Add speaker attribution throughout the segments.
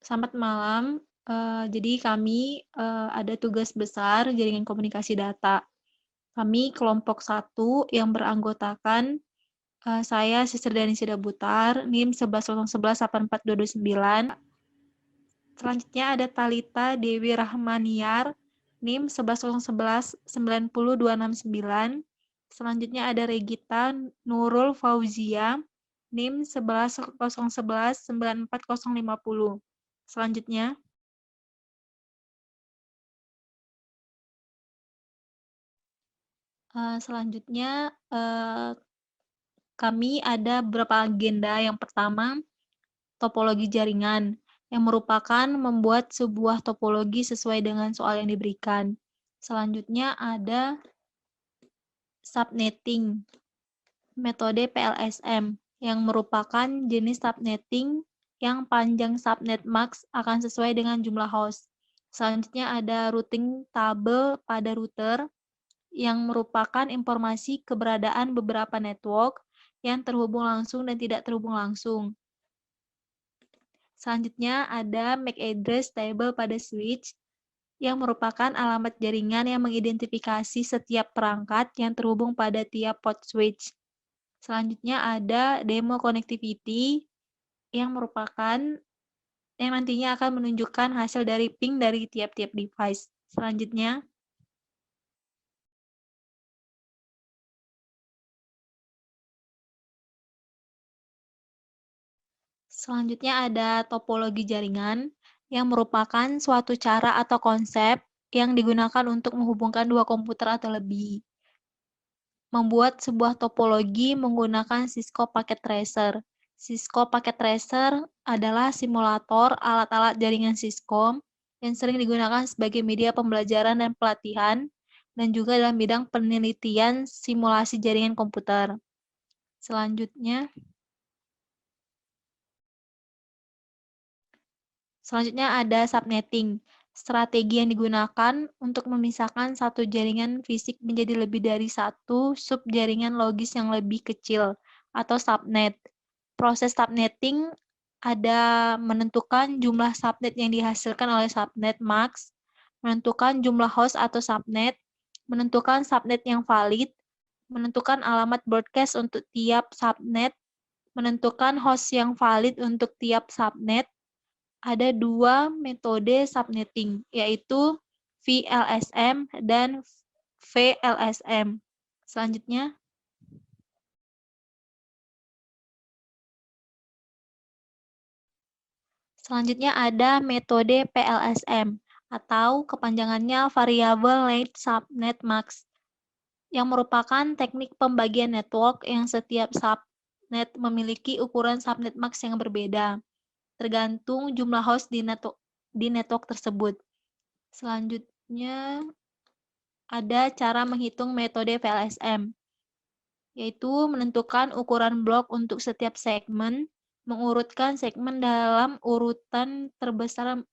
Speaker 1: Selamat malam. Jadi kami, ada tugas besar jaringan komunikasi data. Kami kelompok satu yang beranggotakan, saya Siserdani Sidabutar, NIM 1101184229. Selanjutnya ada Talita Dewi Rahmaniar, NIM 1101190269. Selanjutnya ada Regita Nurul Fauzia, NIM 1101194050. Selanjutnya kami ada beberapa agenda. Yang pertama, topologi jaringan, yang merupakan membuat sebuah topologi sesuai dengan soal yang diberikan. Selanjutnya ada subnetting, metode PLSM, yang merupakan jenis subnetting yang panjang subnet max akan sesuai dengan jumlah host. Selanjutnya ada routing table pada router, yang merupakan informasi keberadaan beberapa network yang terhubung langsung dan tidak terhubung langsung. Selanjutnya ada MAC address table pada switch, yang merupakan alamat jaringan yang mengidentifikasi setiap perangkat yang terhubung pada tiap port switch. Selanjutnya ada demo connectivity, yang nantinya akan menunjukkan hasil dari ping dari tiap-tiap device. Selanjutnya ada topologi jaringan, yang merupakan suatu cara atau konsep yang digunakan untuk menghubungkan dua komputer atau lebih. Membuat sebuah topologi menggunakan Cisco Packet Tracer. Cisco Packet Tracer adalah simulator alat-alat jaringan Cisco yang sering digunakan sebagai media pembelajaran dan pelatihan, dan juga dalam bidang penelitian simulasi jaringan komputer. Selanjutnya ada subnetting, strategi yang digunakan untuk memisahkan satu jaringan fisik menjadi lebih dari satu subjaringan logis yang lebih kecil, atau subnet. Proses subnetting ada menentukan jumlah subnet yang dihasilkan oleh subnet max, menentukan jumlah host atau subnet, menentukan subnet yang valid, menentukan alamat broadcast untuk tiap subnet, menentukan host yang valid untuk tiap subnet. Ada dua metode subnetting, yaitu VLSM dan VLSM. Selanjutnya ada metode PLSM, atau kepanjangannya Variable Length Subnet Max, yang merupakan teknik pembagian network yang setiap subnet memiliki ukuran subnet max yang berbeda, tergantung jumlah host di network tersebut. Selanjutnya ada cara menghitung metode VLSM, yaitu menentukan ukuran blok untuk setiap segmen, mengurutkan segmen dalam urutan terbesar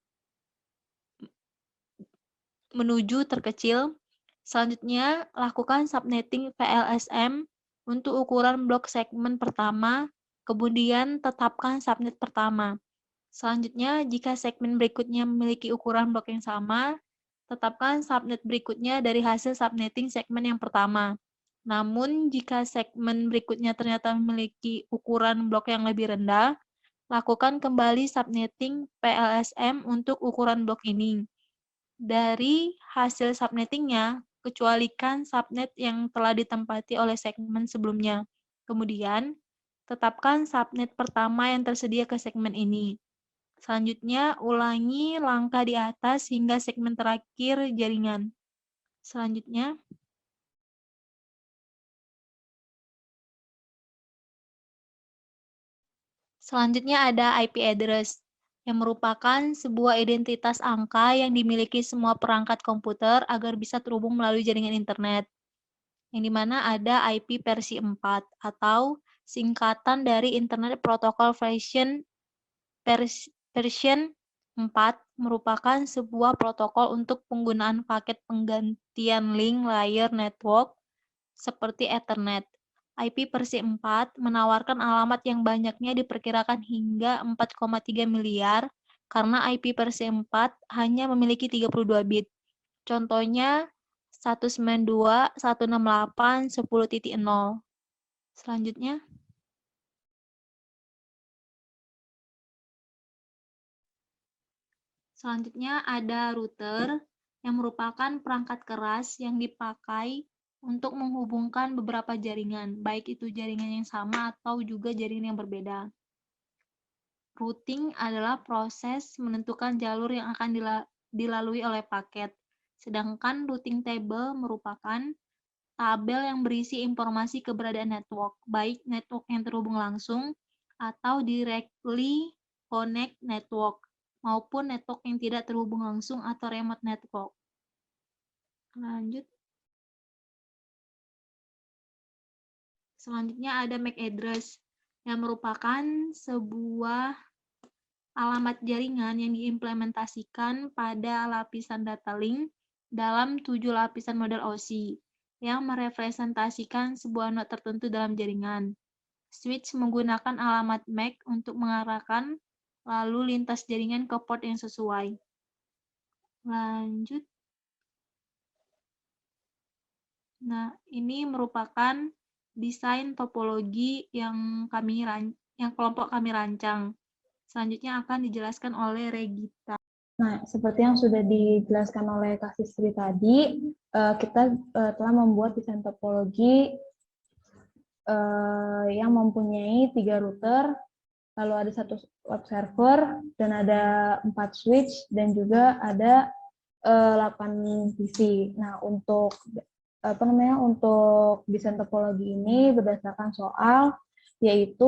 Speaker 1: menuju terkecil. Selanjutnya, lakukan subnetting VLSM untuk ukuran blok segmen pertama, kemudian tetapkan subnet pertama. Selanjutnya, jika segmen berikutnya memiliki ukuran blok yang sama, tetapkan subnet berikutnya dari hasil subnetting segmen yang pertama. Namun, jika segmen berikutnya ternyata memiliki ukuran blok yang lebih rendah, lakukan kembali subnetting PLSM untuk ukuran blok ini. Dari hasil subnettingnya, kecualikan subnet yang telah ditempati oleh segmen sebelumnya. Kemudian, tetapkan subnet pertama yang tersedia ke segmen ini. Selanjutnya, ulangi langkah di atas hingga segmen terakhir jaringan. Selanjutnya ada IP address, yang merupakan sebuah identitas angka yang dimiliki semua perangkat komputer agar bisa terhubung melalui jaringan internet, yang dimana ada IP versi 4, atau singkatan dari Internet Protocol version 4, merupakan sebuah protokol untuk penggunaan paket penggantian link layer network seperti Ethernet. IP versi 4 menawarkan alamat yang banyaknya diperkirakan hingga 4,3 miliar karena IP versi 4 hanya memiliki 32 bit. Contohnya 192.168.10.0. Selanjutnya, ada router yang merupakan perangkat keras yang dipakai untuk menghubungkan beberapa jaringan, baik itu jaringan yang sama atau juga jaringan yang berbeda. Routing adalah proses menentukan jalur yang akan dilalui oleh paket, sedangkan routing table merupakan tabel yang berisi informasi keberadaan network, baik network yang terhubung langsung atau directly connect network, maupun network yang tidak terhubung langsung atau remote network. Lanjut. Selanjutnya ada MAC address, yang merupakan sebuah alamat jaringan yang diimplementasikan pada lapisan data link dalam 7 lapisan model OSI, yang merepresentasikan sebuah node tertentu dalam jaringan. Switch menggunakan alamat MAC untuk mengarahkan lalu lintas jaringan ke port yang sesuai. Lanjut. Nah, ini merupakan desain topologi yang kelompok kami rancang. Selanjutnya akan dijelaskan oleh Regita.
Speaker 2: Nah, seperti yang sudah dijelaskan oleh Kak Sisri tadi, kita telah membuat desain topologi yang mempunyai 3 router, lalu ada 1 web server, dan ada 4 switch, dan juga ada 8 PC. Nah, untuk desain topologi ini berdasarkan soal, yaitu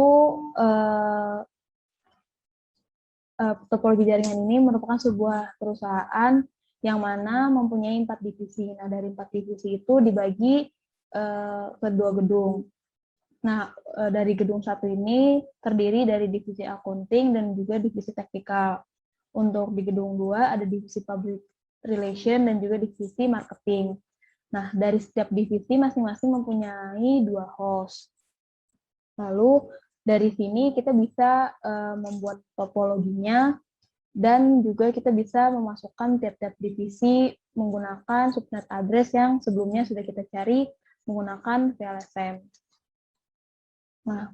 Speaker 2: topologi jaringan ini merupakan sebuah perusahaan yang mana mempunyai 4 divisi. Nah, dari 4 divisi itu dibagi ke 2 gedung. Nah, dari gedung 1 ini terdiri dari divisi accounting dan juga divisi teknikal. Untuk di gedung 2 ada divisi public relation dan juga divisi marketing. Nah, dari setiap divisi masing-masing mempunyai 2 host. Lalu dari sini kita bisa membuat topologinya, dan juga kita bisa memasukkan tiap-tiap divisi menggunakan subnet address yang sebelumnya sudah kita cari menggunakan VLSM. Nah,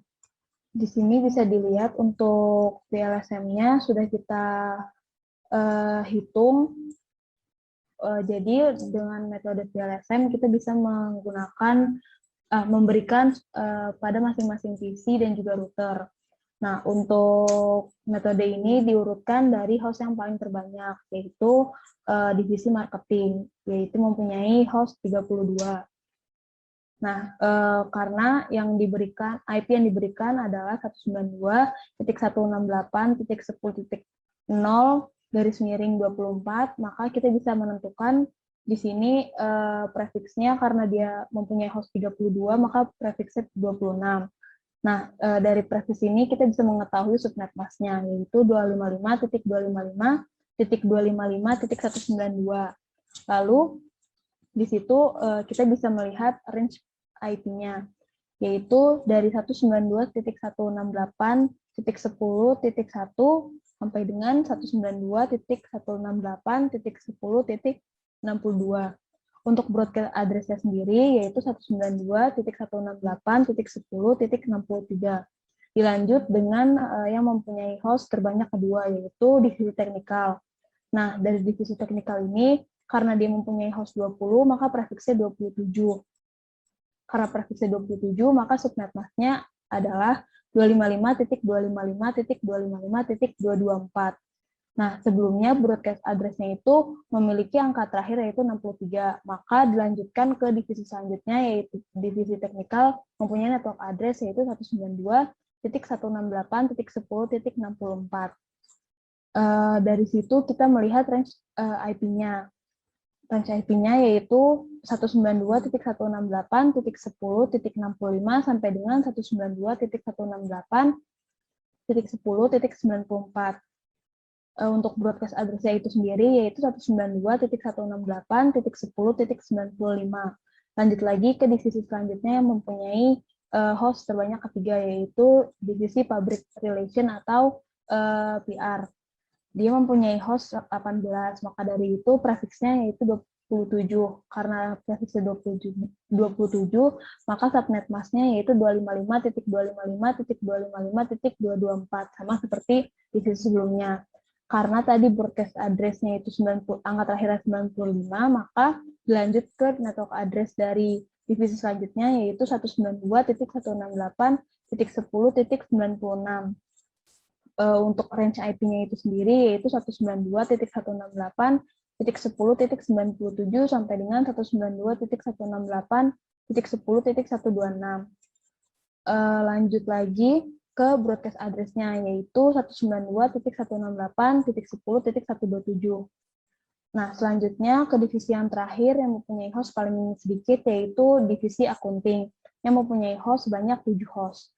Speaker 2: di sini bisa dilihat untuk VLSM-nya sudah kita hitung. Jadi dengan metode VLSM kita bisa memberikan pada masing-masing PC dan juga router. Nah, untuk metode ini diurutkan dari host yang paling terbanyak, yaitu divisi marketing, yaitu mempunyai host 32. Nah, karena IP yang diberikan adalah 192.168.10.0/24, maka kita bisa menentukan di sini prefiksnya karena dia mempunyai host 32, maka prefiksnya 26. Nah, dari prefiks ini kita bisa mengetahui subnet masknya, yaitu 255.255.255.192. Lalu, di situ kita bisa melihat range IP-nya, yaitu dari 192.168.10.1 sampai dengan 192.168.10.62. Untuk broadcast address-nya sendiri yaitu 192.168.10.63. Dilanjut dengan yang mempunyai host terbanyak kedua, yaitu divisi teknikal. Nah, dari divisi teknikal ini, karena dia mempunyai host 20, maka prefiksnya 27. Karena prefiksnya 27, maka subnet masknya adalah 255.255.255.224. Nah, sebelumnya broadcast address-nya itu memiliki angka terakhir yaitu 63, maka dilanjutkan ke divisi selanjutnya yaitu divisi teknikal mempunyai network address yaitu 192.168.10.64. Dari situ kita melihat range IP-nya. Range IP-nya yaitu 192.168.10.65 sampai dengan 192.168.10.94. Untuk broadcast address-nya itu sendiri yaitu 192.168.10.95. Lanjut lagi ke divisi selanjutnya yang mempunyai host terbanyak ketiga, yaitu divisi public relation atau PR. dia mempunyai host 18, maka dari itu prefiksnya yaitu 27. Karena prefiksnya 27, maka subnet masknya yaitu 255.255.255.224, sama seperti divisi sebelumnya. Karena tadi broadcast address-nya itu 90, angka terakhirnya 95, maka dilanjut ke network address dari divisi selanjutnya yaitu 192.168.10.96. Untuk range IP-nya itu sendiri yaitu 192.168.10.97 sampai dengan 192.168.10.126. Lanjut lagi ke broadcast address-nya yaitu 192.168.10.127. Nah, selanjutnya ke divisi yang terakhir yang mempunyai host paling sedikit yaitu divisi akunting yang mempunyai host sebanyak 7 host.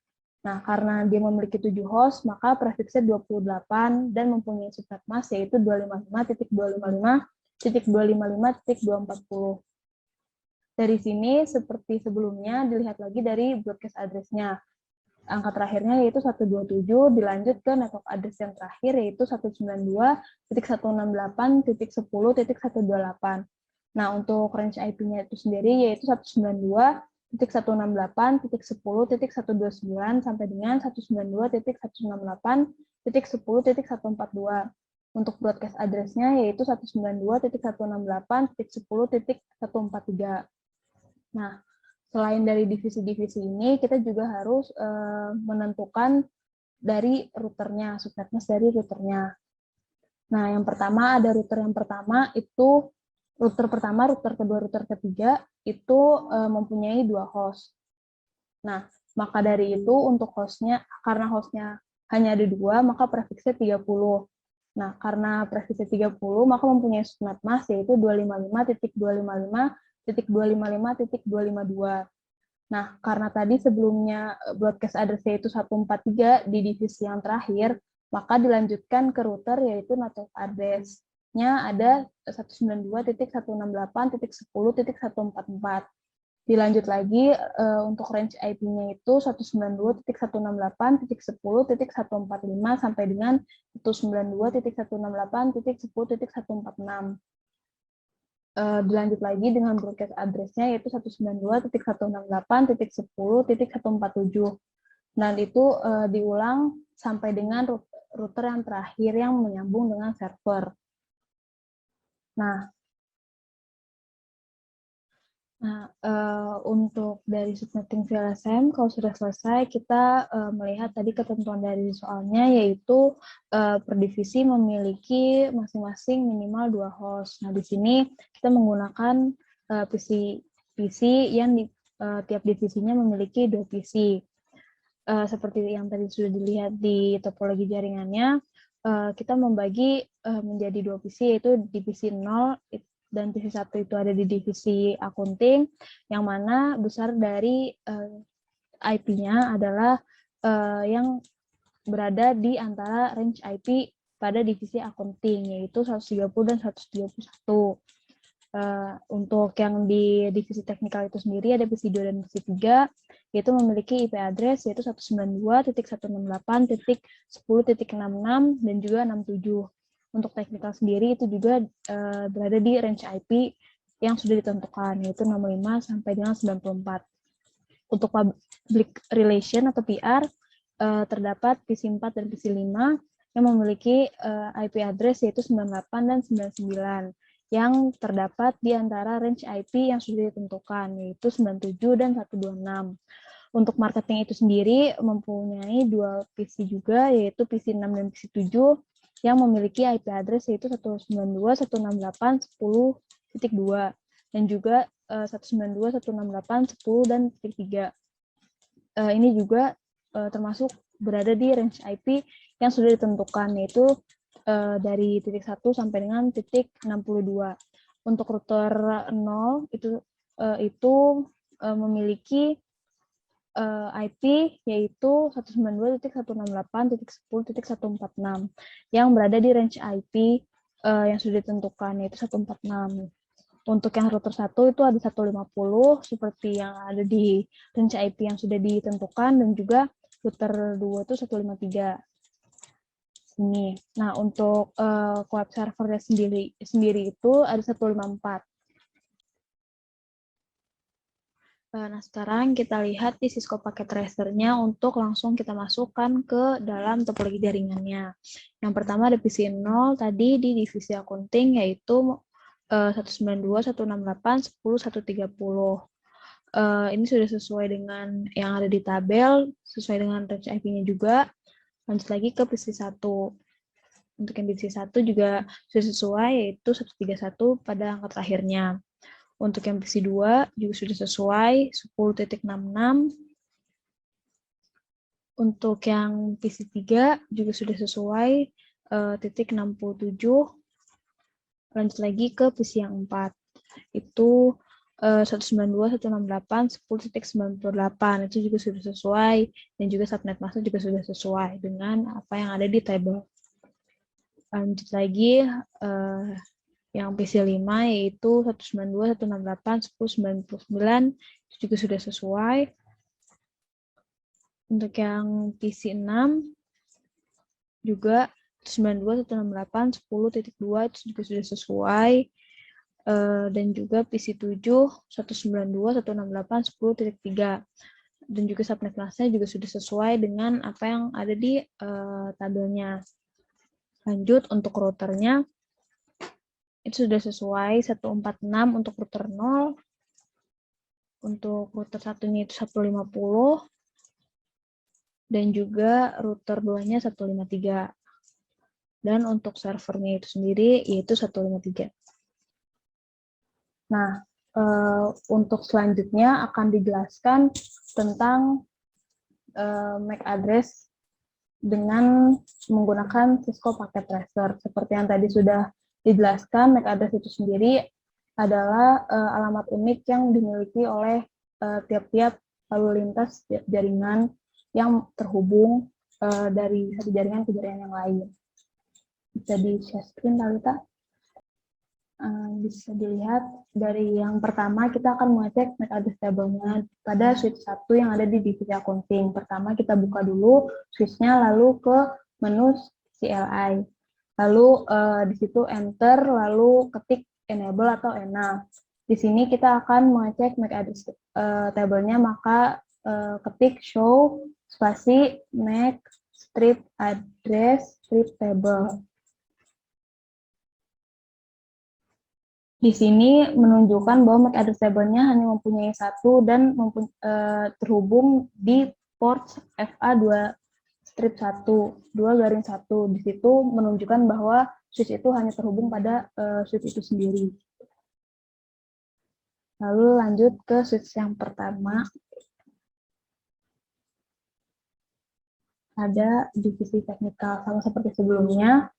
Speaker 2: Nah, karena dia memiliki 7 host, maka prefiksnya 28 dan mempunyai subnet mask yaitu 255.255.255.240. Dari sini, seperti sebelumnya, dilihat lagi dari broadcast address-nya. Angka terakhirnya yaitu 127, dilanjut ke network address yang terakhir yaitu 192.168.10.128. Nah, untuk range IP-nya itu sendiri yaitu 192.168.10.129 sampai dengan 192.168.10.142. Untuk broadcast address-nya yaitu 192.168.10.143. Nah, selain dari divisi-divisi ini, kita juga harus menentukan dari routernya, subnet mask dari routernya. Nah, yang pertama ada router yang pertama itu router pertama, router kedua, router ketiga itu mempunyai 2 host. Nah, maka dari itu untuk hostnya, karena hostnya hanya ada 2, maka prefiksnya 30. Nah, karena prefiksnya 30, maka mempunyai subnet mask yaitu 255.255.255.252. Nah, karena tadi sebelumnya broadcast address-nya itu 143 di divisi yang terakhir, maka dilanjutkan ke router yaitu network address-nya ada 192.168.10.144. Dilanjut lagi untuk range IP-nya itu 192.168.10.145 sampai dengan 192.168.10.146. Dilanjut lagi dengan broadcast address-nya yaitu 192.168.10.147. Dan itu diulang sampai dengan router yang terakhir yang menyambung dengan server. Nah, untuk dari subnetting VLSM, kalau sudah selesai, kita melihat tadi ketentuan dari soalnya, yaitu per divisi memiliki masing-masing minimal 2 host. Nah, di sini kita menggunakan PC yang tiap divisinya memiliki 2 PC. Seperti yang tadi sudah dilihat di topologi jaringannya, kita membagi menjadi 2 PC, yaitu divisi 0 dan divisi 1 itu ada di divisi akunting, yang mana besar dari IP-nya adalah yang berada di antara range IP pada divisi akunting, yaitu 130 dan 131. Untuk yang di divisi teknikal itu sendiri ada divisi 2 dan divisi 3, yaitu memiliki IP address yaitu 192.168.10.66 dan juga 67. Untuk teknikal sendiri itu juga berada di range IP yang sudah ditentukan, yaitu 65 sampai dengan 94. Untuk public relation atau PR, terdapat PC 4 dan PC 5 yang memiliki IP address yaitu 98 dan 99, yang terdapat di antara range IP yang sudah ditentukan, yaitu 97 dan 126. Untuk marketing itu sendiri mempunyai 2 PC juga, yaitu PC 6 dan PC 7, yang memiliki IP address yaitu 192.168.10.2 dan juga 192.168.10 dan 3. Ini juga termasuk berada di range IP yang sudah ditentukan, yaitu dari titik 1 sampai dengan titik 62. Untuk router 0 itu memiliki IP yaitu 192.168.10.146 yang berada di range IP yang sudah ditentukan, yaitu 146. Untuk yang router 1 itu ada 150 seperti yang ada di range IP yang sudah ditentukan, dan juga router 2 itu 153. ini. Nah, untuk web servernya sendiri itu ada 154. Nah, sekarang kita lihat di Cisco Packet Tracer-nya untuk langsung kita masukkan ke dalam topologi jaringannya. Yang pertama ada PC 0 tadi di divisi accounting, yaitu 192, 168, 10, 130. Ini sudah sesuai dengan yang ada di tabel, sesuai dengan range IP-nya juga. Lanjut lagi ke PC 1. Untuk yang PC 1 juga sudah sesuai, yaitu 131 pada angka terakhirnya. Untuk yang PC 2 juga sudah sesuai 10.66. Untuk yang PC 3 juga sudah sesuai titik 67. Lanjut lagi ke PC yang 4. Itu 192, 168, 10.98. Itu juga sudah sesuai. Dan juga subnet master juga sudah sesuai dengan apa yang ada di table. Lanjut lagi yang PC 5 yaitu 192, 168, 1099 itu juga sudah sesuai. Untuk yang PC 6 juga 192, 168, 10.2 itu juga sudah sesuai. Dan juga PC 7 192, 168, 10.3 dan juga subnet masknya juga sudah sesuai dengan apa yang ada di tabelnya. Lanjut untuk routernya itu sudah sesuai 146 untuk router 0, untuk router satunya itu 150, dan juga router 2-nya 153. Dan untuk servernya itu sendiri yaitu 153. Nah, untuk selanjutnya akan dijelaskan tentang MAC address dengan menggunakan Cisco Packet Tracer. Seperti yang tadi sudah dijelaskan, MAC address itu sendiri adalah alamat unik yang dimiliki oleh tiap-tiap lalu lintas jaringan yang terhubung dari satu jaringan ke jaringan yang lain. Bisa di-share screen, Talita? Bisa dilihat dari yang pertama kita akan mengecek MAC address table-nya pada switch 1 yang ada di divisi accounting. Pertama kita buka dulu switch-nya, lalu ke menu CLI. Lalu di situ enter, lalu ketik enable atau ENA. Di sini kita akan mengecek MAC address table-nya, maka ketik show spasi MAC strip address strip table. Di sini menunjukkan bahwa MAC address table-nya hanya mempunyai satu dan terhubung di port FA2 strip 1, 2/1. Di situ menunjukkan bahwa switch itu hanya terhubung pada switch itu sendiri. Lalu lanjut ke switch yang pertama. Ada divisi teknikal, sama seperti sebelumnya.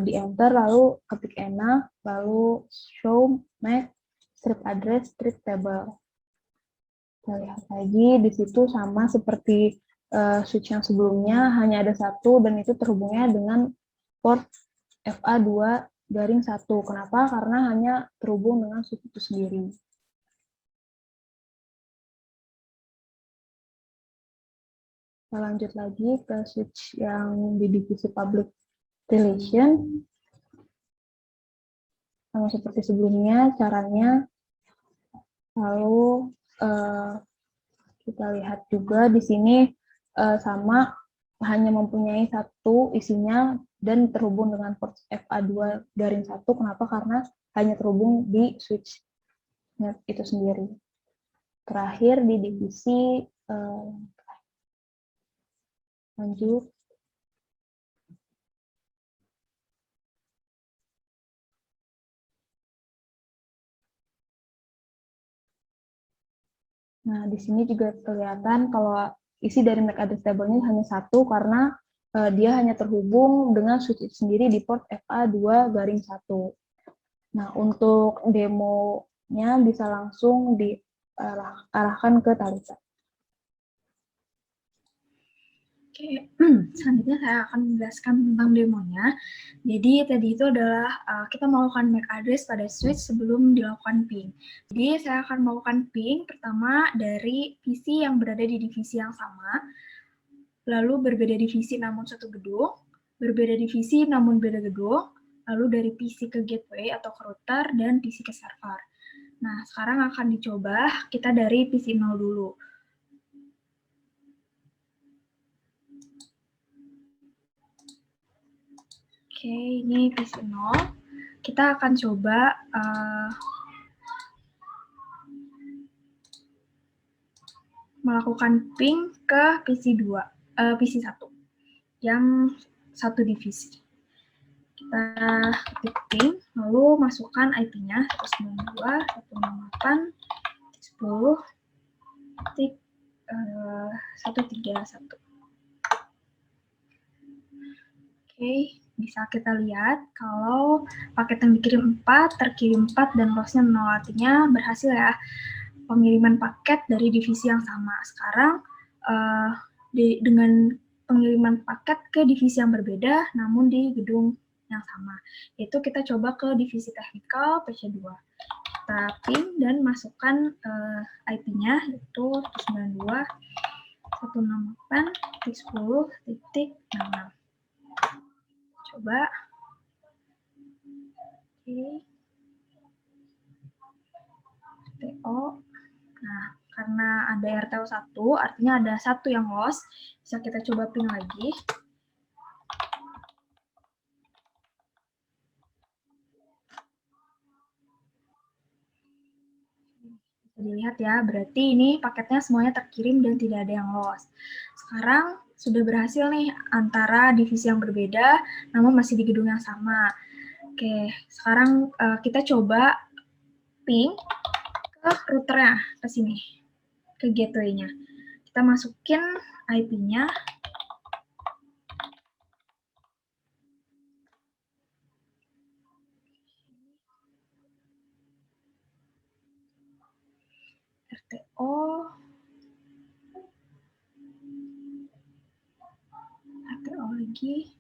Speaker 2: Di enter, lalu ketik ENA, lalu show MAC strip address strip table. Kita lihat lagi di situ sama seperti switch yang sebelumnya, hanya ada satu dan itu terhubungnya dengan port FA2/1. Kenapa? Karena hanya terhubung dengan switch itu sendiri. Kita lanjut lagi ke switch yang di divisi public relation. Sama seperti sebelumnya caranya. Lalu kita lihat juga di sini sama hanya mempunyai satu isinya dan terhubung dengan port FA2/1. Kenapa? Karena hanya terhubung di switch itu sendiri. Terakhir di divisi lanjut. Nah, di sini juga kelihatan kalau isi dari MAC address table-nya hanya satu karena dia hanya terhubung dengan switch itu sendiri di port FA2/1. Nah, untuk demonya bisa langsung diarahkan ke Talita.
Speaker 3: Oke, selanjutnya saya akan menjelaskan tentang demonya. Jadi tadi itu adalah kita melakukan MAC address pada switch sebelum dilakukan ping. Jadi saya akan melakukan ping pertama dari PC yang berada di divisi yang sama, lalu berbeda divisi namun satu gedung, berbeda divisi namun beda gedung, lalu dari PC ke gateway atau ke router, dan PC ke server. Nah, sekarang akan dicoba kita dari PC 0 dulu. Oke, ini PC 0. Kita akan coba melakukan ping ke PC 1 yang satu divisi. Kita ketik ping, lalu masukkan IP-nya 192.168.10.131. Oke, bisa kita lihat kalau paket yang dikirim 4, terkirim 4, dan loss-nya 0, artinya berhasil ya pengiriman paket dari divisi yang sama. Sekarang dengan pengiriman paket ke divisi yang berbeda, namun di gedung yang sama. Yaitu kita coba ke divisi teknikal PC2. Kita ping dan masukkan IP-nya, yaitu 192.168.10.66. Coba. Oke. RTO. Nah, karena ada RTO 1, artinya ada 1 yang loss. Bisa kita coba ping lagi. Bisa dilihat ya, berarti ini paketnya semuanya terkirim dan tidak ada yang loss. Sekarang sudah berhasil nih antara divisi yang berbeda, namun masih di gedung yang sama. Oke, sekarang kita coba ping ke routernya, ke sini, ke gateway-nya. Kita masukin IP-nya. RTO. RTO lagi.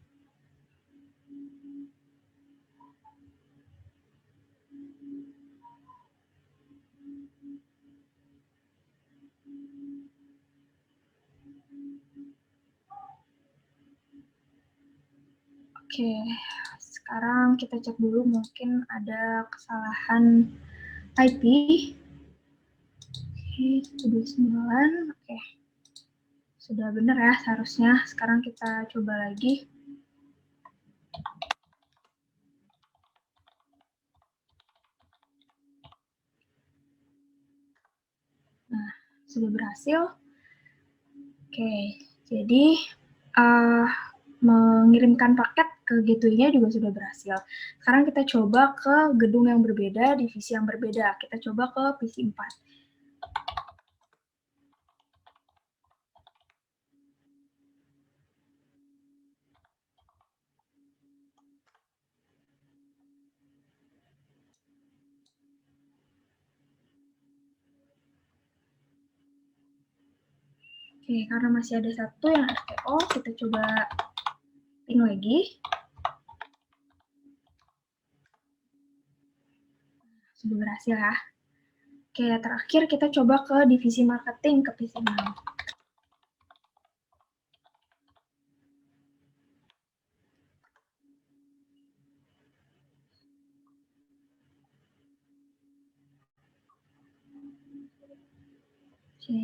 Speaker 3: Oke, sekarang kita cek dulu mungkin ada kesalahan IP. Oke, 29. Oke, sudah benar ya seharusnya. Sekarang kita coba lagi. Nah, sudah berhasil. Oke, jadi mengirimkan paket ke gateway-nya juga sudah berhasil. Sekarang kita coba ke gedung yang berbeda, divisi yang berbeda. Kita coba ke PC 4. Oke, karena masih ada 1 yang RTO, kita coba ping lagi. Sudah berhasil ya. Oke, terakhir kita coba ke divisi marketing, ke PC 6. Oke.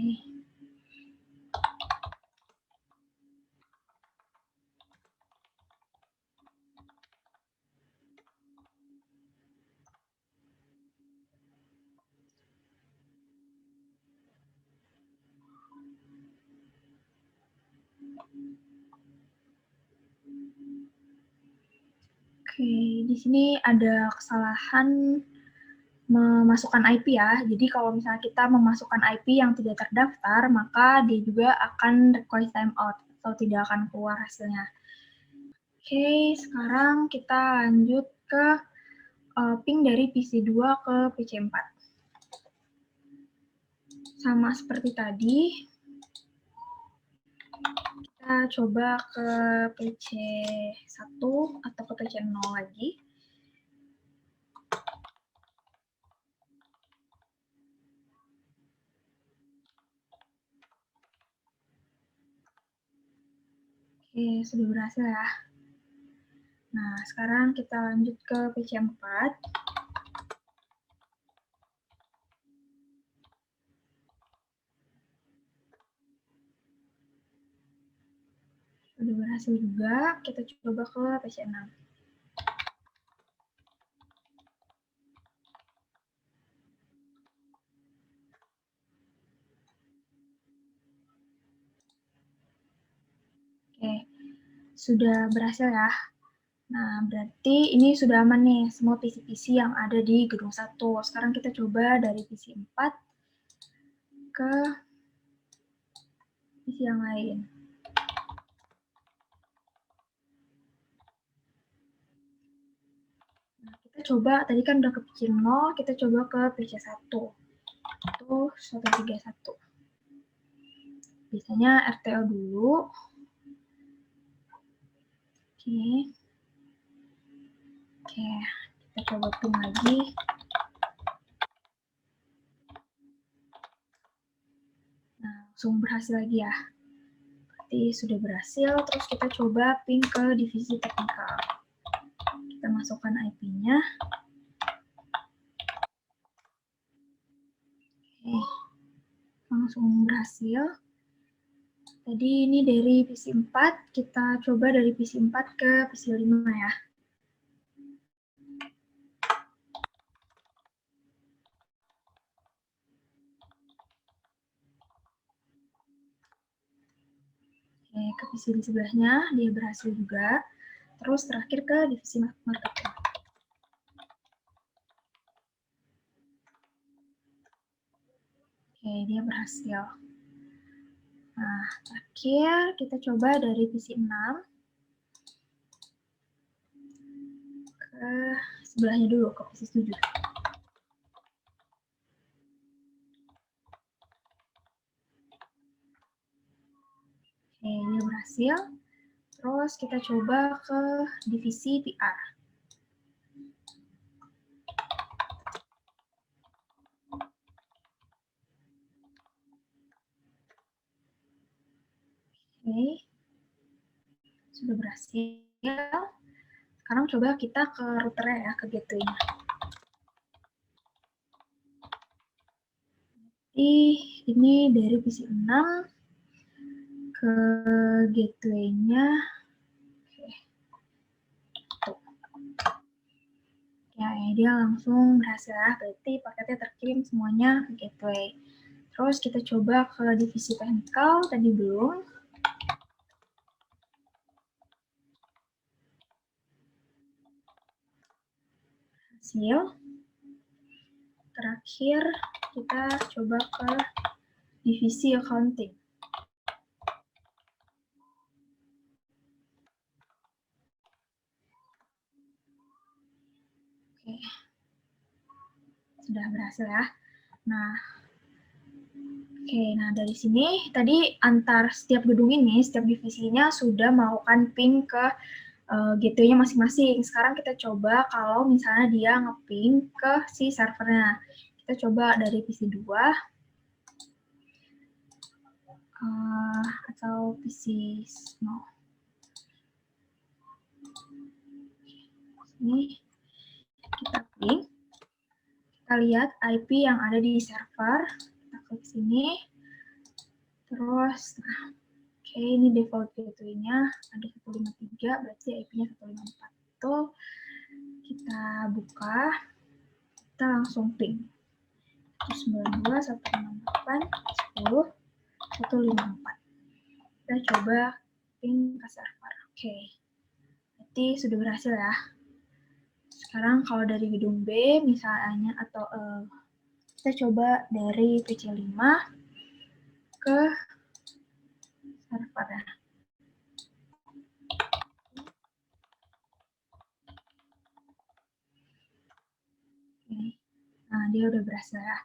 Speaker 3: Oke, di sini ada kesalahan memasukkan IP ya. Jadi kalau misalnya kita memasukkan IP yang tidak terdaftar, maka dia juga akan request timeout atau tidak akan keluar hasilnya. Oke, sekarang kita lanjut ke ping dari PC 2 ke PC 4. Sama seperti tadi, kita coba ke PC 1 atau ke PC 0 lagi. Oke, sudah berhasil ya. Nah, sekarang kita lanjut ke PC 4. Udah berhasil juga, kita coba ke PC 6. Oke, sudah berhasil ya. Nah, berarti ini sudah aman nih, semua PC-PC yang ada di gedung 1. Sekarang kita coba dari PC 4 ke PC yang lain. Nah, kita coba, tadi kan udah ke PC 0, kita coba ke PC 1. Itu 131. Biasanya RTO dulu. Oke. Oke, kita coba pin lagi. Nah, langsung berhasil lagi ya. Berarti sudah berhasil, terus kita coba pin ke divisi teknikal. Kita masukkan IP-nya. Oke, langsung berhasil. Tadi ini dari PC 4, kita coba dari PC 4 ke PC 5 ya. Oke, ke PC di sebelahnya, dia berhasil juga. Terus terakhir ke divisi marketing. Oke, dia berhasil. Nah, terakhir kita coba dari PC 6 ke sebelahnya dulu, ke PC 7. Oke, dia berhasil. Terus kita coba ke divisi PR. Oke, sudah berhasil. Sekarang coba kita ke routernya ya, ke gateway-nya. Ini dari PC 6 ke gateway-nya. Ya, dia langsung berhasil ya, berarti paketnya terkirim semuanya ke gateway. Terus kita coba ke divisi teknikal, tadi belum. Hasil. Terakhir, kita coba ke divisi accounting. Oke, sudah berhasil ya. Nah, dari sini tadi antar setiap gedung ini, setiap divisinya sudah melakukan ping ke gateway-nya masing-masing. Sekarang kita coba kalau misalnya dia nge-ping ke si servernya. Kita coba dari PC 2 atau PC no. Ini kita ping. Kita lihat IP yang ada di server. Kita klik sini. Terus, oke, ini default gateway-nya ada 153, berarti IP-nya 154. Itu kita buka, kita langsung ping. 192, 158, 10, 154. Kita coba ping ke server. Oke, berarti sudah berhasil ya. Sekarang kalau dari gedung B misalnya, atau kita coba dari PC 5 ke servernya. Oke. Nah, dia udah berhasil ya.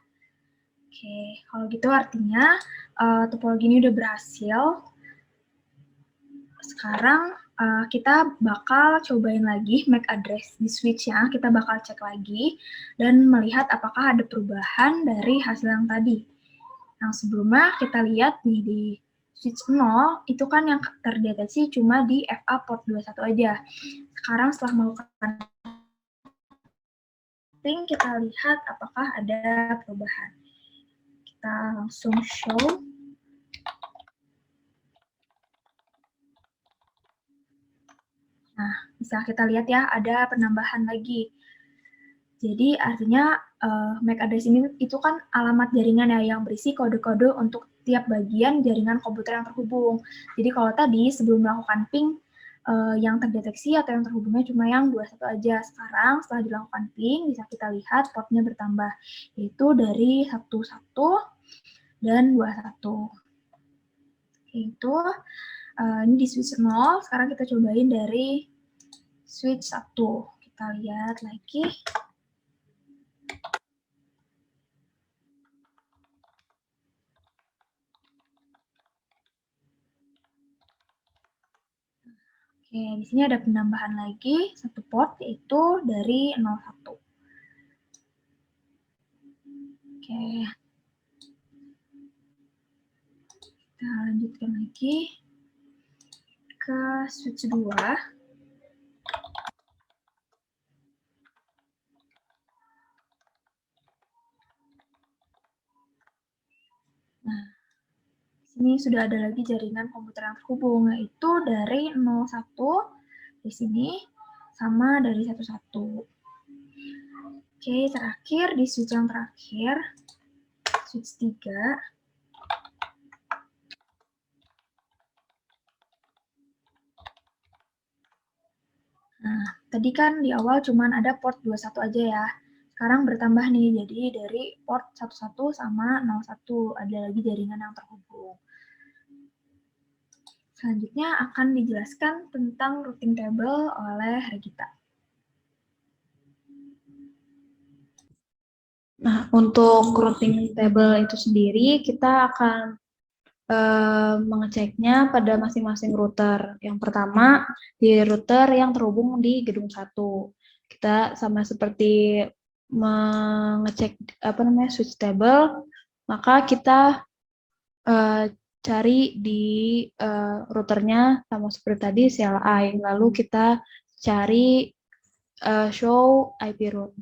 Speaker 3: Oke, kalau gitu artinya topologi ini udah berhasil. Sekarang kita bakal cobain lagi MAC address di switch-nya. Kita bakal cek lagi dan melihat apakah ada perubahan dari hasil yang tadi. Yang sebelumnya kita lihat nih di switch 0 itu kan yang terdeteksi cuma di FA port 21 aja. Sekarang setelah melakukan ping, kita lihat apakah ada perubahan. Kita langsung show. Nah, bisa kita lihat ya, ada penambahan lagi. Jadi artinya MAC address ini itu kan alamat jaringan ya yang berisi kode-kode untuk tiap bagian jaringan komputer yang terhubung. Jadi kalau tadi sebelum melakukan ping yang terdeteksi atau yang terhubungnya cuma yang 21 aja. Sekarang setelah dilakukan ping bisa kita lihat portnya bertambah, yaitu dari 11 dan 21. Itu ini di switch 0, sekarang kita cobain dari switch 1. Kita lihat lagi. Oke, di sini ada penambahan lagi satu port, yaitu dari 01. Oke. Kita lanjutkan lagi ke switch 2. Nah, ini sudah ada lagi jaringan komputer yang terhubung, yaitu dari 01 di sini sama dari 11. Oke, terakhir di switch yang terakhir, switch 3. Nah, tadi kan di awal cuma ada port 21 aja ya. Sekarang bertambah nih, jadi dari port 11 sama 01 ada lagi jaringan yang terhubung. Selanjutnya akan dijelaskan tentang routing table oleh Regita.
Speaker 2: Nah, untuk routing table itu sendiri, kita akan mengeceknya pada masing-masing router. Yang pertama, di router yang terhubung di gedung 1. Kita sama seperti mengecek switch table, maka kita cari di routernya sama seperti tadi CLI, lalu kita cari show IP route.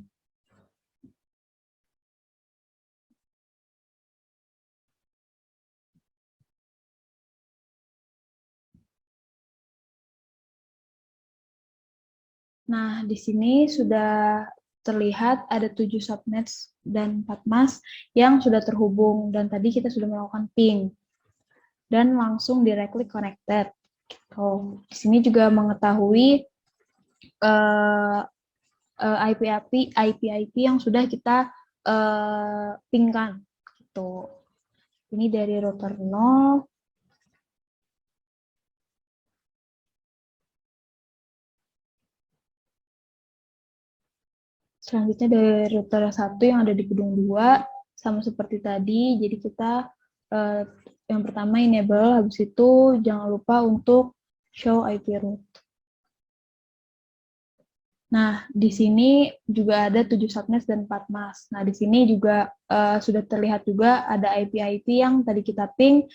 Speaker 2: Nah, di sini sudah terlihat ada 7 subnets dan 4 mask yang sudah terhubung, dan tadi kita sudah melakukan ping dan langsung directly connected. Oh, di sini juga mengetahui IP yang sudah kita pingkan. Gitu. Ini dari router 0. Selanjutnya dari router 1 yang ada di gedung 2, sama seperti tadi, jadi kita yang pertama enable, habis itu jangan lupa untuk show IP route. Nah, di sini juga ada 7 subnet dan 4 mask. Nah, di sini juga sudah terlihat juga ada IP yang tadi kita ping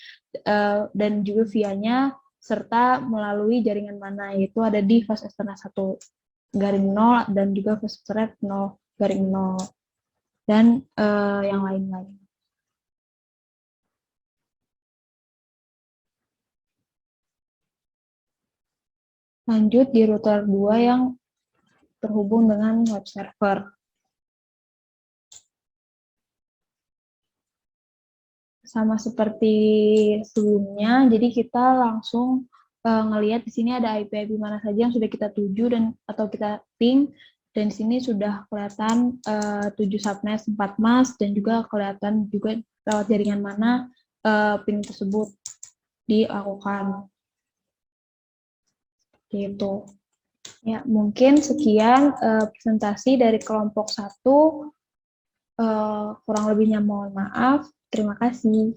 Speaker 2: dan juga via-nya serta melalui jaringan mana, yaitu ada di fast ethernet 1/0 dan juga fast ethernet 0/0 dan yang lain-lain. Lanjut di router 2 yang terhubung dengan web server. Sama seperti sebelumnya, jadi kita langsung ngelihat di sini ada IP mana saja yang sudah kita tuju dan atau kita ping, dan di sini sudah kelihatan 7 subnet, 4 mask, dan juga kelihatan juga lewat jaringan mana ping tersebut dilakukan. Gitu. Ya, mungkin sekian presentasi dari kelompok 1. Kurang lebihnya mohon maaf. Terima kasih.